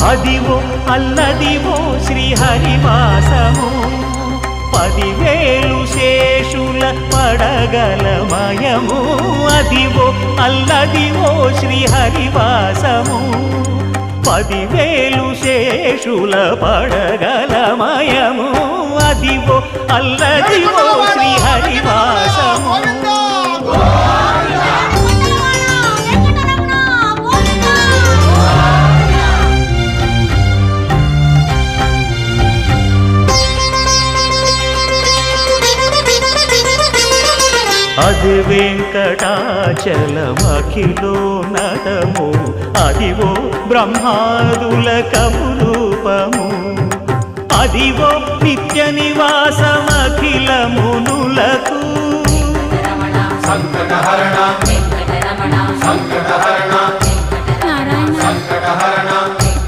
అదివో అల్లదివో శ్రీహరివాసము 10,000 శేషుల పడగలమయము అదివో అల్లదివో శ్రీహరివాసము 10,000 శేషుల పడగలమయము అదివో అల్లదివో శ్రీహరివాసము అది వెంకటాచలమఖిలోన్నతము అదివో బ్రహ్మాదుల కపురూపము అదివో నిత్య నివాసమఖిల మునులకు సంకటహరణ